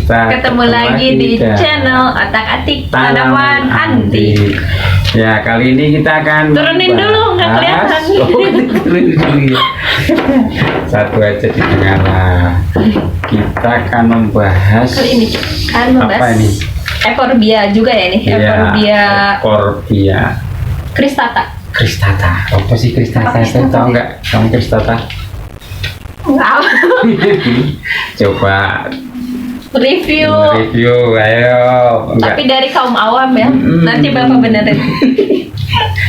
Ketemu lagi di channel Otak-Atik Tanaman Anti. Ya, kali ini kita akan turunin dulu, nggak kelihatan. Turunin dulu ya. Satu aja di tengah lah. Kita akan membahas Kali ini kan apa ini? Euphorbia juga ya ini. Euphorbia cristata. Cristata. Apa sih cristata? Saya tahu nggak? Kamu cristata? Nggak. Coba review, ayo. Tapi dari kaum awam ya. Nanti Bapak benerin.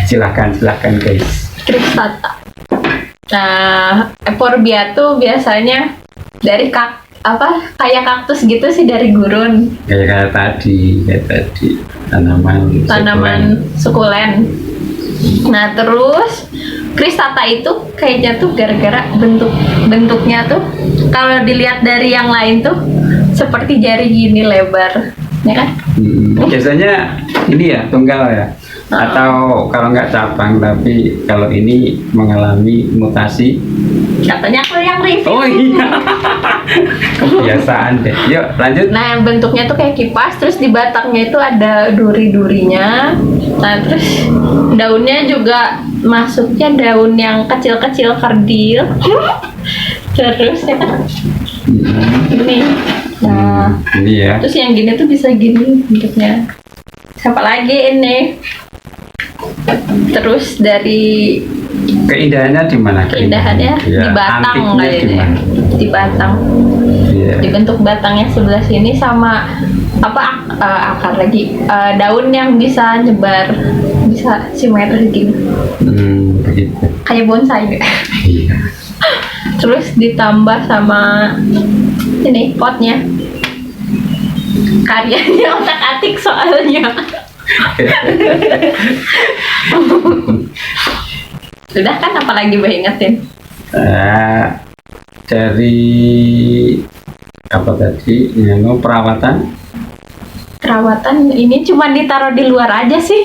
Silahkan guys. Cristata. Nah, Euphorbia tuh biasanya dari kayak kaktus gitu sih, dari gurun. Kayak tadi tanaman sukulen. Nah, terus cristata itu kayaknya tuh gara-gara bentuknya tuh kalau dilihat dari yang lain tuh seperti jari gini lebar, ya kan? Biasanya ini ya tunggal ya, atau kalau nggak cabang, tapi kalau ini mengalami mutasi. Katanya aku yang review. Oh iya, kebiasaan deh. Yuk lanjut. Nah, bentuknya tuh kayak kipas, terus di batangnya itu ada duri-durinya. Nah, terus daunnya juga masuknya daun yang kecil-kecil kerdil. Terus ya kan? Ini. Nah, ini ya. Terus yang gini tuh bisa gini bentuknya. Siapa lagi ini? Terus dari keindahannya di mana? Keindahannya ya, di batang kayaknya. Di batang. Yeah. Di bentuk batangnya sebelah sini sama akar lagi. Daun yang bisa nyebar, bisa simetris gini. Begitu. Kayak bonsai deh. Iya. Terus ditambah sama ini potnya. Karyanya Otak-Atik soalnya. Sudah kan, apalagi Mbak ingetin? Dari apa tadi? Perawatan ini cuma ditaruh di luar aja sih.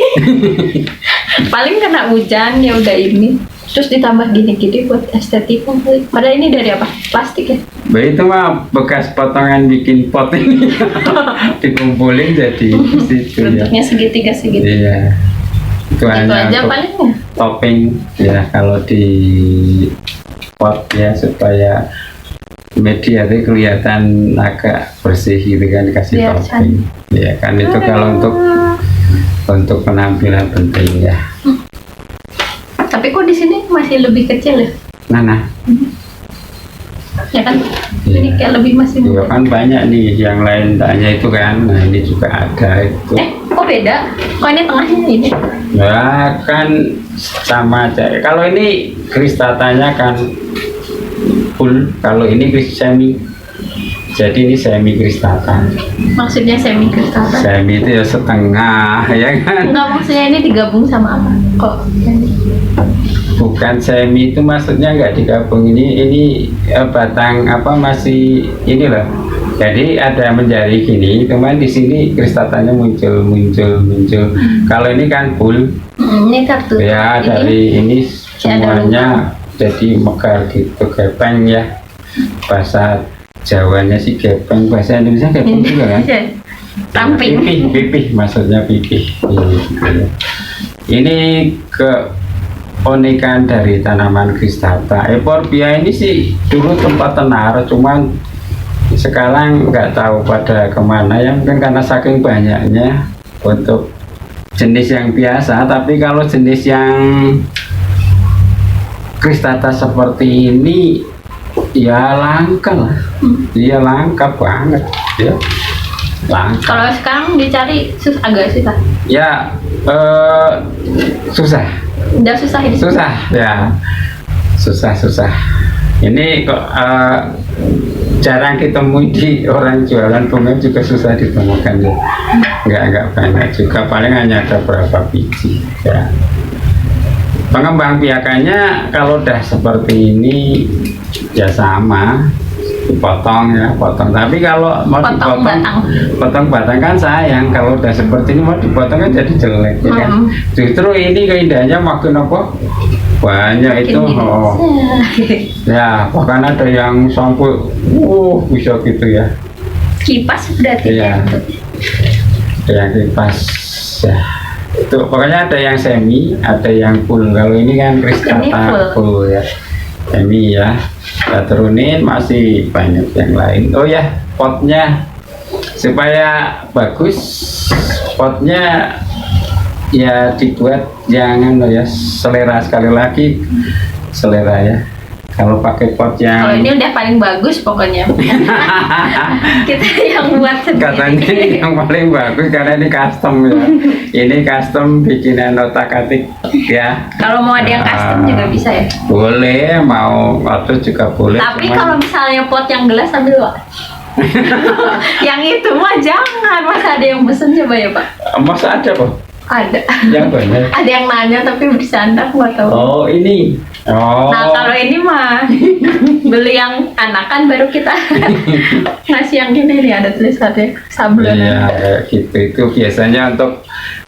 Paling kena hujan ya udah ini. Terus ditambah gini-gini buat estetika. Padahal ini dari apa? Plastik ya? Itu mah bekas potongan bikin pot ini. Dikumpulin jadi situ ya. Bentuknya segitiga. Iya. Itu hanya aja palingnya. Topping ya kalau di pot ya, supaya media itu kelihatan agak bersih gitu kan, kasih Biar topping. Ya kan, itu kalau untuk penampilan penting ya. Tapi kok di sini masih lebih kecil ya? Mana? Ya kan? Ya. Ini kayak lebih masih Iya muda. kan, banyak nih yang lain tanya itu kan. Nah, ini juga ada itu. Kok beda? Kok ini tengahnya ini? Ya kan sama aja. Kalau ini kristatanya kan full, kalau ini semi. Jadi ini semi kristata. Maksudnya semi kristata? Semi itu ya setengah, ya kan? Enggak, maksudnya ini digabung sama apa? Kok? Bukan semi itu maksudnya nggak digabung. Ini batang masih ini loh. Jadi ada menjadi gini, cuman di sini kristatanya muncul. Kalau ini kan full. Ini kartu. Ya, dari ini semuanya jadi mekar gitu, gepeng ya. Bahasa Jawanya sih gepeng, bahasa Indonesia gepeng juga kan? Ramping. Pipih, maksudnya pipih. Ini keunikan dari tanaman cristata. Euphorbia ini sih dulu tempat tenar, cuman sekarang nggak tahu pada kemana ya, mungkin karena saking banyaknya untuk jenis yang biasa. Tapi kalau jenis yang cristata seperti ini ya langka lah. Dia langka banget ya. Langka. Kalau sekarang dicari agak susah. Ya susah. Udah susah ini. Susah ya. Susah. Ini kok jarang ditemui di orang jualan bunga, juga susah ditemukan ya. Enggak banyak juga, paling hanya ada berapa biji ya. Pengembang biakannya kalau udah seperti ini ya sama, dipotong. Tapi kalau mau potong batang kan sayang. Kalau udah seperti ini mau dipotong kan jadi jelek ya kan? Justru ini keindahannya makin banyak itu. Ya bahkan ada yang sampai bisa gitu ya. Kipas berarti Iya. ya. Ada yang kipas ya. Itu pokoknya ada yang semi, ada yang full. Kalau ini kan Ini Kristata full. full ya. Semi ya. Kita turunin masih banyak yang lain. Oh ya, potnya supaya bagus, potnya ya dibuat jangan ya selera, sekali lagi selera ya. Kalau pakai pot Kalau yang ini udah paling bagus pokoknya. Kita yang buat katanya sendiri. yang paling bagus karena ini custom ya. Ini custom bikinan otak-atik ya. Kalau mau ada yang custom juga bisa ya. Boleh, mau atau juga boleh. Tapi cuman- kalau misalnya pot yang gelas ambil Pak. Yang itu mah jangan, masa ada yang pesen coba ya Pak? masa ada kok Ada. yang banyak. Ada yang nanya tapi bersandar nggak tahu. Oh ini. Oh. Nah kalau ini mah beli yang anakan baru kita ngasih yang gini nih ada tulisannya sablon. Iya, kayak gitu. Itu biasanya untuk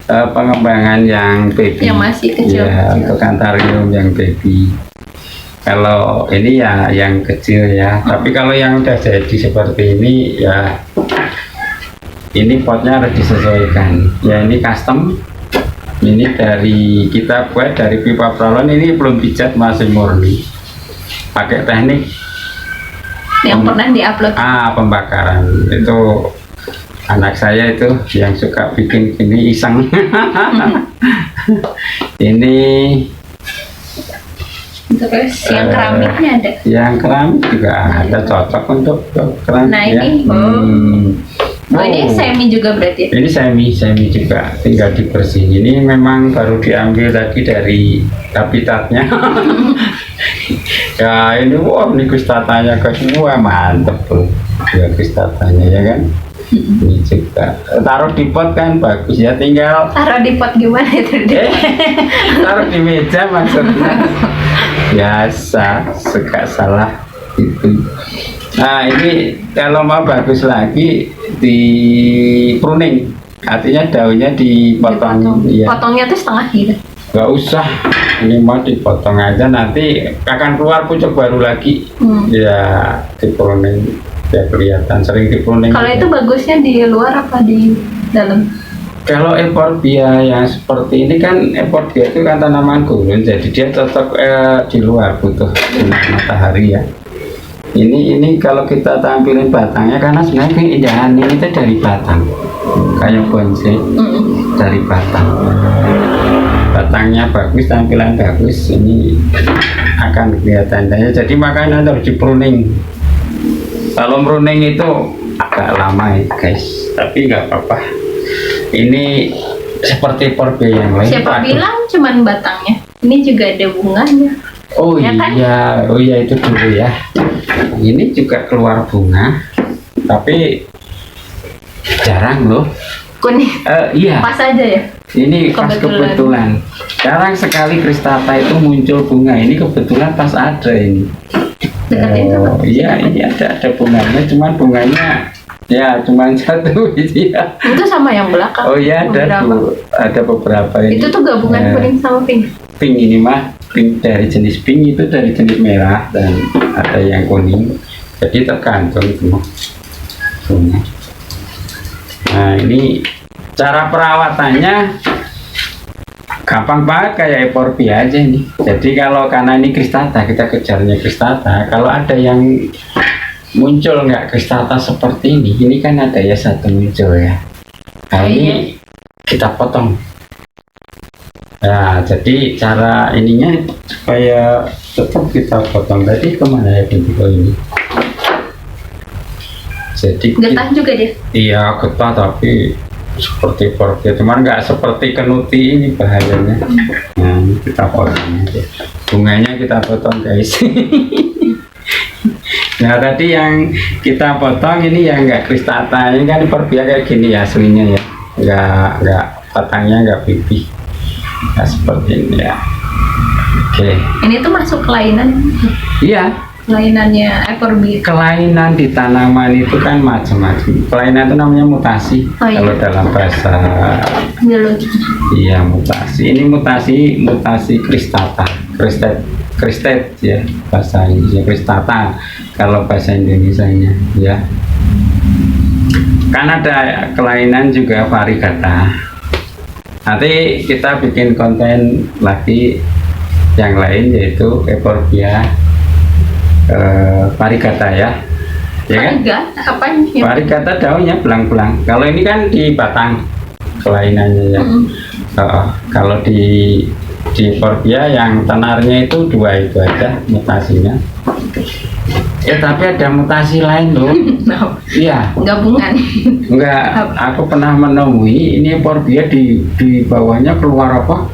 pengembangan yang baby. Yang masih kecil. Iya, untuk antarium yang baby. Kalau ini ya yang kecil ya. Tapi kalau yang udah jadi seperti ini ya, ini potnya harus disesuaikan. Ya ini custom. Ini dari kita buat dari pipa pralon, ini belum dicat, masih murni. Pakai teknik Yang pernah diupload. pembakaran. Itu anak saya itu yang suka bikin ini iseng. Ini Terus yang keramiknya ada. yang keramik juga ada, cocok untuk keramik Nah, ya. ini, Oh ini Oh. semi juga berarti. Ini semi juga, tinggal dibersihin. Ini memang baru diambil tadi dari habitatnya. Ya ini wah, ini kristatanya ke semua, mantep tuh ya kristatanya ya kan. Ini juga taruh di pot kan bagus ya, tinggal Taruh di pot gimana itu? taruh di meja maksudnya. Biasa, suka salah itu. Nah ini kalau mau bagus lagi di pruning, artinya daunnya dipotong. Ya. Potongnya tuh setengah gitu. Gak usah, ini mau dipotong aja, nanti akan keluar pucuk baru lagi. Ya di pruning, ya kelihatan sering di pruning. Kalau itu bagusnya di luar apa di dalam? Kalau euphorbia yang seperti ini kan, euphorbia itu kan tanaman gurun, jadi dia cocok di luar, butuh sinar matahari ya. Ini kalau kita tampilin batangnya, karena sebenarnya keindahan ini itu dari batang, kayak bonsai dari batang. Batangnya bagus, tampilan bagus, ini akan kelihatan. Jadi makanya harus di pruning. Kalau pruning itu agak lama ya guys, tapi nggak apa-apa. Ini seperti euphorbia yang lain. Siapa Waduh. bilang cuman batangnya? Ini juga ada bunganya. Oh Ya kan? iya, oh iya itu dulu ya. Ini juga keluar bunga, tapi jarang loh. Kuning. Iya, Pas aja ya. ini pas Kebetulan. kebetulan. Jarang sekali kristata itu muncul bunga. Ini kebetulan pas ada ini. Deketin sama. Iya, ini ada bunganya, cuman bunganya ya cuman satu gitu ya. Itu sama yang belakang. Oh iya Beberapa. ada beberapa ini. Itu tuh gabungan Eh, kuning sama pink. Pink ini mah pink dari jenis pink, itu dari jenis merah, dan ada yang kuning, jadi tergantung semua. Nah ini cara perawatannya gampang banget, kayak euphorbia aja nih. Jadi kalau karena ini kristata, kita kejarnya kristata. Kalau ada yang muncul nggak kristata seperti ini kan ada ya satu muncul ya. Nah ini kita potong. Nah, jadi cara ininya supaya tetap kita potong. Tadi kemana ya bentuk ini? Jadi Getah juga dia. iya getah, tapi seperti euphorbia, cuman nggak seperti kenuti ini bahayanya. Nah, ini kita potong aja. Bunganya kita potong guys. Nah tadi yang kita potong ini yang nggak kristata, ini kan euphorbia kayak gini ya aslinya ya, nggak batangnya nggak pipih. Nah seperti ini ya. Oke. Ini tuh masuk kelainan. Iya, Kelainannya euphorbia. kelainan di tanaman itu kan macam-macam. Kelainan itu namanya mutasi. Oh, iya. Kalau dalam bahasa Biologi. iya mutasi. Ini mutasi kristata, kristet ya bahasa Indonesia, kristata kalau bahasa Indonesianya ya. kan ada kelainan juga variegata. Nanti kita bikin konten lagi yang lain yaitu Euphorbia variegata ya. Ya kan? Apa ini? Variegata daunnya belang-belang. Kalau ini kan di batang kelainannya ya. Kalau di Euphorbia yang tenarnya itu 2 itu aja mutasinya. Tapi ada mutasi lain loh. Iya. Gabungan. Enggak, aku pernah menemui ini Euphorbia di bawahnya keluar apa?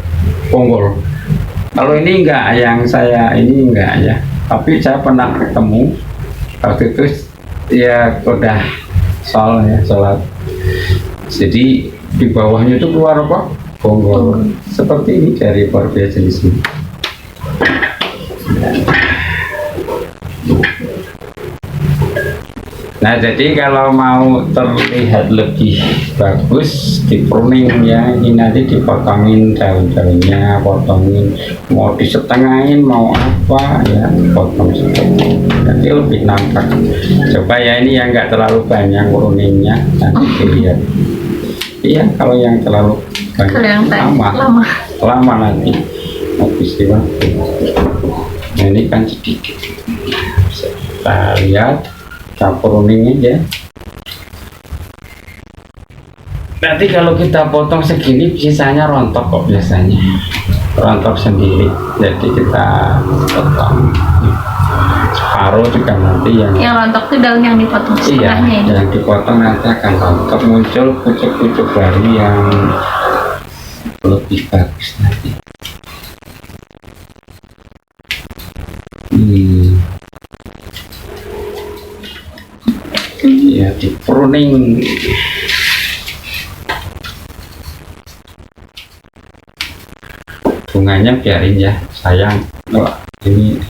Bonggol. Kalau ini enggak, yang saya ini enggak ya. Tapi saya pernah ketemu waktu itu ya udah sholat. Jadi di bawahnya itu keluar apa? Bonggol. Seperti ini dari Euphorbia jenis ini. Nah, jadi kalau mau terlihat lebih bagus di pruning ya, ini nanti dipotongin daun-daunnya, potongin, mau disetengahin, mau apa ya, potong seperti nanti lebih nampak. Coba ya, ini yang nggak terlalu banyak pruningnya, nanti dilihat. Iya, kalau yang terlalu banyak lama nanti habis waktu. Nah, ini kan sedikit. Kita lihat. Pruning aja. Nanti kalau kita potong segini sisanya rontok kok biasanya, rontok sendiri. Jadi kita potong separuh juga nanti yang rontok itu daun yang dipotong setengahnya. Iya, yang dipotong nanti akan rontok, muncul pucuk-pucuk baru yang lebih bagus nanti. Ya, di pruning. Bunganya biarin ya, sayang. Ini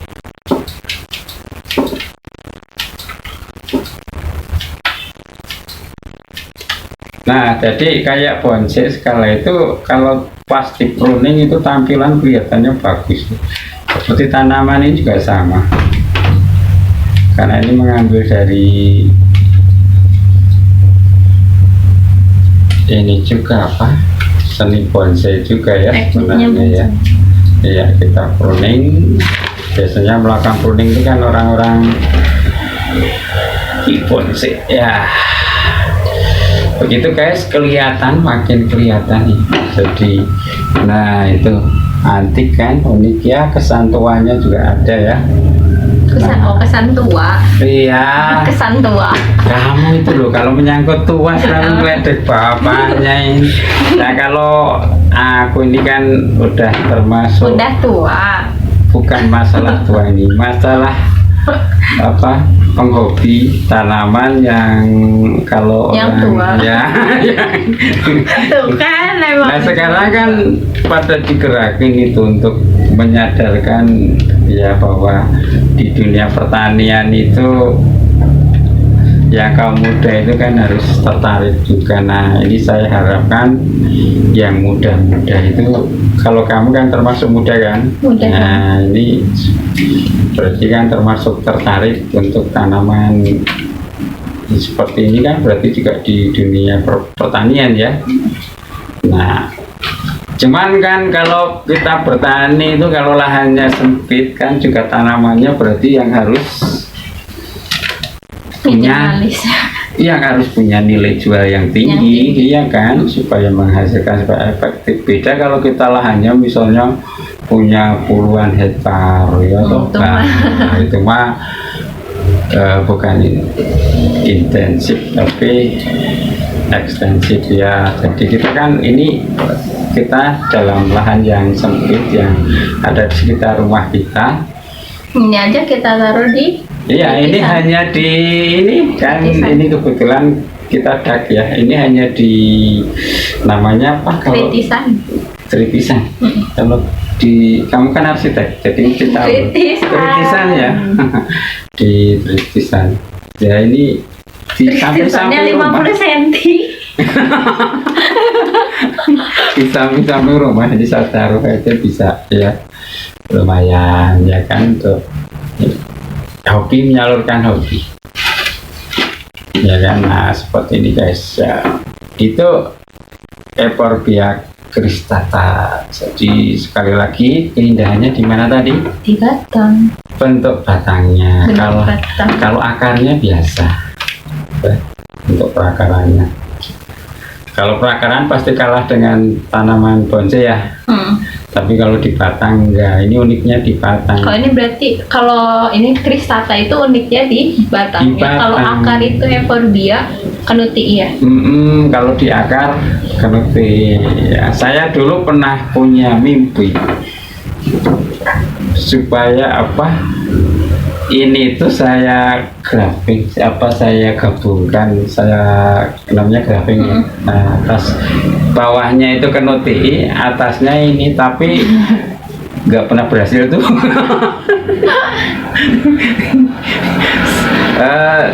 nah, jadi kayak bonsai skala itu kalau pas di pruning itu tampilan kelihatannya bagus. Seperti tanaman ini juga sama. Karena ini mengambil dari ini juga apa, seni bonsai juga ya sebenarnya ya. Iya, kita pruning. Biasanya melakukan pruning itu kan orang-orang di bonsai ya. Begitu guys, kelihatan, makin kelihatan nih. Jadi nah itu antik kan, unik ya, kesan tuanya juga ada ya. Kesan tua. Iya. Kesan tua. Kamu itu loh, kalau menyangkut tua selalu meledek bapaknya ini. Nah, kalau aku ini kan udah termasuk. Udah tua. Bukan masalah tua ini, masalah apa? Penghobi tanaman yang kalau yang orang tua. Ya, Tuh kan emang. Nah, sekarang kan pada digerakin itu untuk menyadarkan ya bahwa di dunia pertanian itu yang kaum muda itu kan harus tertarik juga. Nah, ini saya harapkan yang muda-muda itu, kalau kamu kan termasuk muda kan? Muda. Nah, ini berarti kan termasuk tertarik untuk tanaman seperti ini kan, berarti juga di dunia pertanian ya. Nah, cuman kan kalau kita bertani itu kalau lahannya sempit kan juga tanamannya berarti yang harus punya, yang harus punya nilai jual yang tinggi, iya kan, supaya menghasilkan, supaya efektif. Beda kalau kita lahannya misalnya punya puluhan hektar ya, nah, itu mah bukan intensif tapi ekstensif ya. Jadi kita kan ini kita dalam lahan yang sempit yang ada di sekitar rumah kita. Ini aja kita taruh di. Iya, ini hanya di ini kan, ini kebetulan kita dak ya. Ini hanya di namanya apa kalau? Tritisan. Kalau di kamu kan arsitek, jadi kita tritisan ya. Di tritisan. Ya ini di samping-samping rumah. 50 cm. Di samping-samping rumah, jadi saya taruh aja bisa ya, lumayan ya kan, untuk hobi, menyalurkan hobi. Ya kan, nah seperti ini guys ya. Itu Euphorbia cristata. Jadi sekali lagi keindahannya di mana tadi? Di batang. Bentuk batangnya. Bentuk Kalau batang. kalau akarnya biasa, untuk perakarannya. Kalau perakaran pasti kalah dengan tanaman bonsai ya. Tapi kalau di batang enggak. Ini uniknya di batang. Kalau ini berarti kalau ini cristata itu uniknya di batangnya. Di batang. Kalau akar itu Euphorbia canutii ya. Kalau di akar canutii. Ya, saya dulu pernah punya mimpi supaya apa? Ini tuh saya grafik, saya gabungkan, saya namanya grafik ya. Nah, atas bawahnya itu canutii, atasnya ini, tapi nggak pernah berhasil tuh.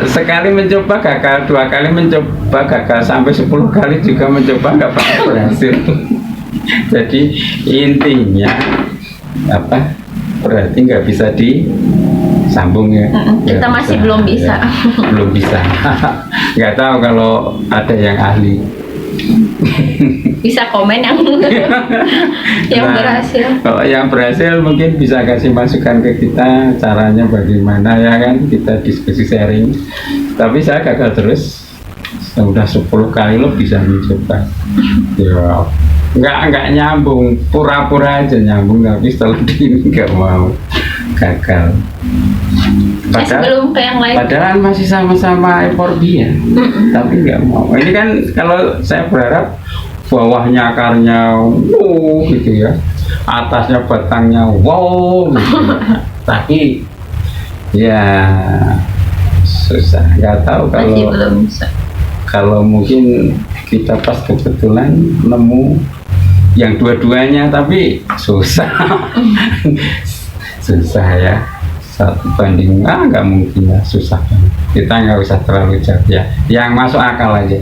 Sekali mencoba gagal, 2 kali mencoba gagal, sampai 10 kali juga mencoba nggak pernah berhasil. Jadi intinya apa? Berarti nggak bisa disambung ya. Kita Nggak masih belum bisa. ya. Belum bisa. Nggak tahu kalau ada yang ahli. Bisa komen yang yang Nah, berhasil. Kalau yang berhasil mungkin bisa kasih masukan ke kita caranya bagaimana ya kan, kita diskusi sharing. Tapi saya gagal terus. Sudah 10 kali lo bisa mencoba. Ya, nggak nyambung, pura-pura aja nyambung, tapi setelah ini nggak mau, gagal. Sebelum ke yang lain. Padahal masih sama-sama Euphorbia, tapi nggak mau. Ini kan kalau saya berharap bawahnya akarnya wow gitu ya, atasnya batangnya wow gitu. Tapi ya susah, nggak tahu Masih kalau belum bisa. kalau mungkin kita pas kebetulan nemu yang dua-duanya, tapi susah. Susah ya, 1 banding nggak mungkin ya, susah banget. Kita nggak usah terlalu jauh ya, yang masuk akal aja.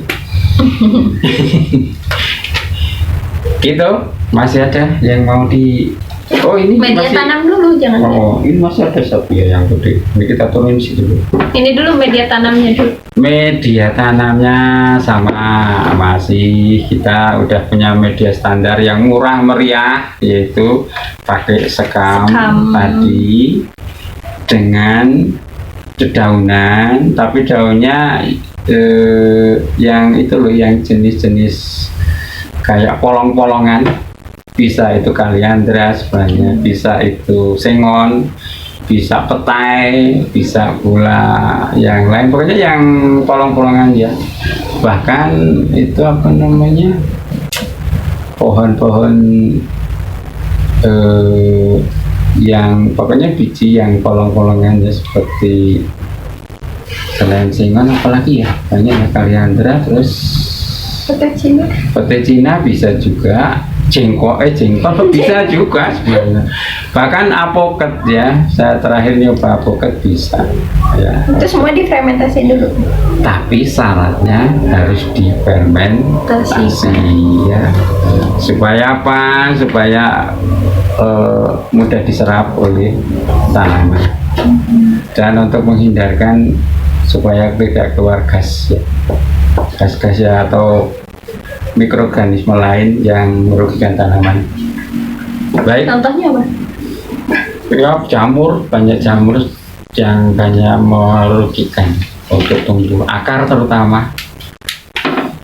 Gitu. Masih ada yang mau di ini Media masih tanam dulu, jangan. ini masih ada sapi ya yang gede. Ini kita turunin sih dulu. Ini dulu media tanamnya dulu. Media tanamnya sama, masih kita udah punya media standar yang murah meriah, yaitu pakai sekam tadi dengan dedaunan, tapi daunnya yang itu loh, yang jenis-jenis kayak polong-polongan. Bisa itu kaliandra sebenarnya, bisa itu sengon, bisa petai, bisa pula yang lain, pokoknya yang polong-polongan ya. Bahkan itu apa namanya, pohon-pohon yang pokoknya biji yang polong-polongan ya, seperti selain sengon apalagi ya, banyak ya, kaliandra, terus pete Cina bisa juga, jengkol bisa juga sebenarnya. Bahkan apoket ya, saya terakhir nyoba apoket bisa ya. Itu semua difermentasi dulu. Tapi syaratnya harus difermentasi ya. Supaya apa? Supaya mudah diserap oleh tanaman. Dan untuk menghindarkan supaya tidak keluar gas ya. Gas-gas ya, atau mikroorganisme lain yang merugikan tanaman. Baik. Contohnya apa? Ya, jamur, banyak jamur yang banyak merugikan untuk tumbuh akar terutama.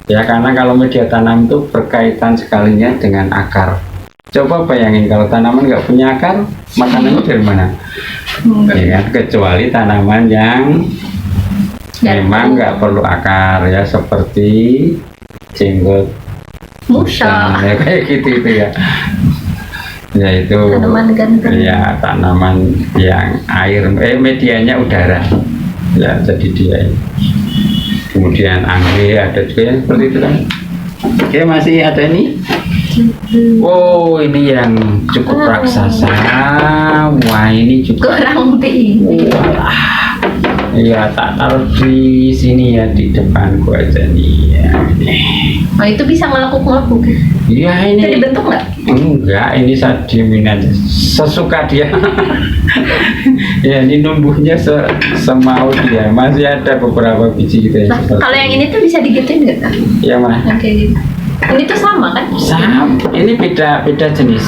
Ya, karena kalau media tanam itu berkaitan sekalinya dengan akar. Coba bayangin kalau tanaman nggak punya akar, makanannya dari mana? Ya, kecuali tanaman yang memang nggak perlu akar ya, seperti jenggot, musa, ya, kayak gitu itu ya. Yaitu tanaman ganteng. Ya, tanaman yang air, medianya udara ya, jadi dia ini. Kemudian anggrek ada juga yang seperti itu kan. Oke, masih ada nih. Oh, ini yang cukup raksasa. Wah, ini juga kurang tinggi. Iya, tak taruh di sini ya, di depanku aja nih ya. Oh, itu bisa ngelakuk-ngelakuk. Iya, ini Itu dibentuk nggak? Enggak, ini saya diemin aja sesuka dia. Ya ini numbuhnya semau dia. Masih ada beberapa biji gitu ya. Nah, kalau yang ini tuh bisa digituin nggak, Kak? Yang mana? Yang kayak gitu. Ini tuh sama kan? Sama. Ini beda jenis.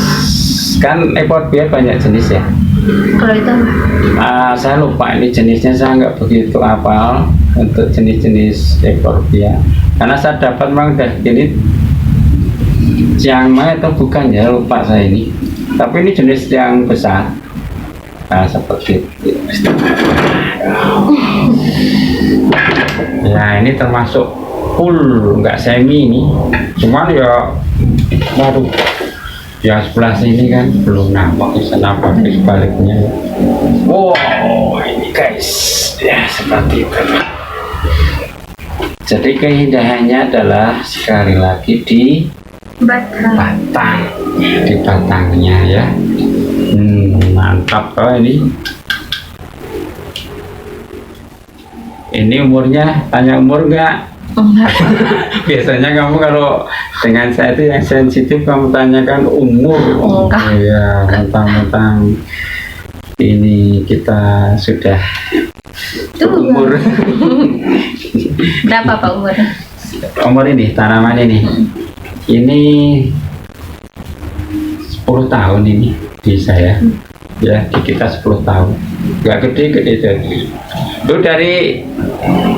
Kan ekor biar banyak jenis ya. Kalau itu Saya lupa ini jenisnya, saya nggak begitu hafal untuk jenis-jenis ekor biar. Karena saya dapat memang dari ini Chiang Mai atau bukan ya, lupa saya ini. Tapi ini jenis yang besar. Nah, seperti itu. Ya ini termasuk full, nggak semi ini. Cuman ya, waduh, yang sebelah sini kan belum nampak, bisa nampak di sebaliknya. Wow, ini guys, ya seperti itu. Jadi keindahannya adalah sekali lagi di batang, di batangnya ya. Mantap. Oh ini umurnya, tanya umur nggak? Biasanya kamu kalau dengan saya itu yang sensitif, kamu tanyakan umur. Iya, mentang-mentang ini kita sudah umur. berapa Pak umurnya? Umur ini, tanaman ini. Ini 10 tahun ini di saya. Ya, di kita 10 tahun. Gak gede-gede jadi. Itu dari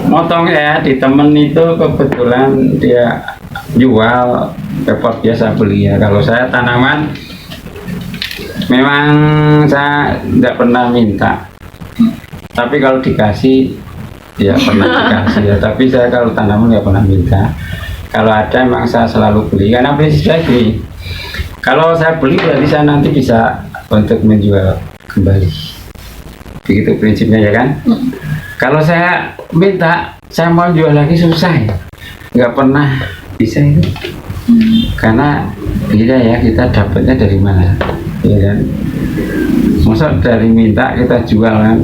motong ya, di temen itu kebetulan dia jual, repot biasa beli ya. Kalau saya tanaman memang saya tidak pernah minta. Tapi kalau dikasih ya pernah dikasih ya. Tapi saya kalau tanaman nggak pernah minta. Kalau ada memang saya selalu beli, karena prinsip saya gini. Kalau saya beli berarti saya nanti bisa untuk menjual kembali. Begitu prinsipnya ya kan? Kalau saya minta, saya mau jual lagi susah ya. Nggak pernah bisa itu. Karena beda ya, kita dapatnya dari mana, ya kan? Masa dari minta kita jual kan?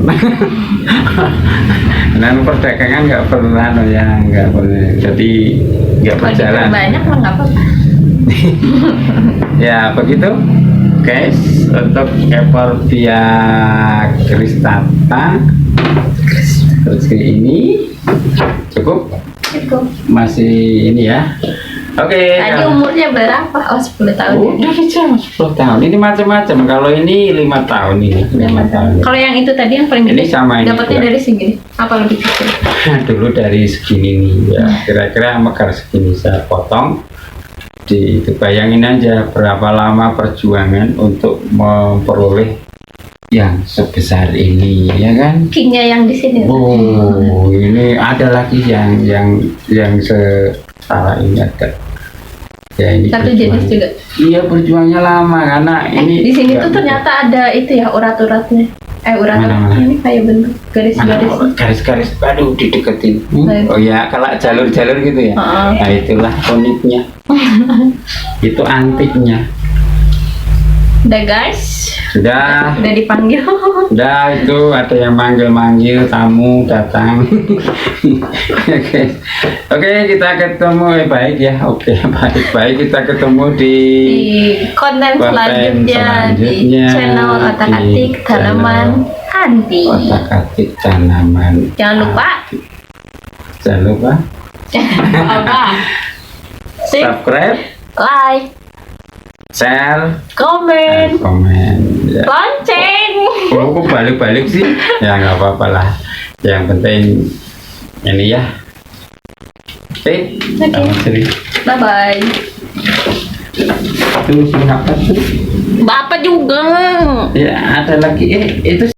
Dan perdagangan nggak pernah ya, nggak pernah. Jadi nggak berjalan. Banyak mah nggak apa-apa. Ya begitu guys, untuk ekor biak cristata ini cukup masih ini ya. Oke. Tadi umurnya berapa? Oh 10 tahun. Udah bisa 10 tahun. Ini macam-macam. Kalau ini 5 tahun ini. 5 tahun. Kalau yang itu tadi yang paling Ini gede, sama ini dapatnya juga. dari segini? Apa lebih kecil? Dulu dari segini nih ya, kira-kira mekar segini saya potong. Itu bayangin aja berapa lama perjuangan untuk memperoleh yang sebesar ini, ya kan? Kingnya yang di sini. Oh, ini ada lagi yang setara ini ada. Ya ini Satu jenis juga. Iya, berjuangnya lama karena ini Di sini nggak tuh ternyata ada itu ya urat-uratnya. Mana? Urat-uratnya ini kayak bentuk garis-garis. garis-garis, aduh dideketin. Baik. Oh ya, kalau jalur-jalur gitu ya. Nah itulah uniknya. Itu antiknya. Udah guys. Sudah. Udah dipanggil. Udah, itu ada yang manggil-manggil tamu datang. Oke, kita ketemu baik ya. Oke, baik kita ketemu di konten selanjutnya di channel Otak-Atik Tanaman Handi. Otak-Atik Tanaman. Jangan lupa apa? Subscribe, Like, share, komen, ya. lonceng. Kok balik-balik sih? Ya nggak apa-apa lah. Yang penting ini ya. Oke. Selamat sini. Bye bye. Itu siapa tuh? Bapak juga. Ya ada lagi. Itu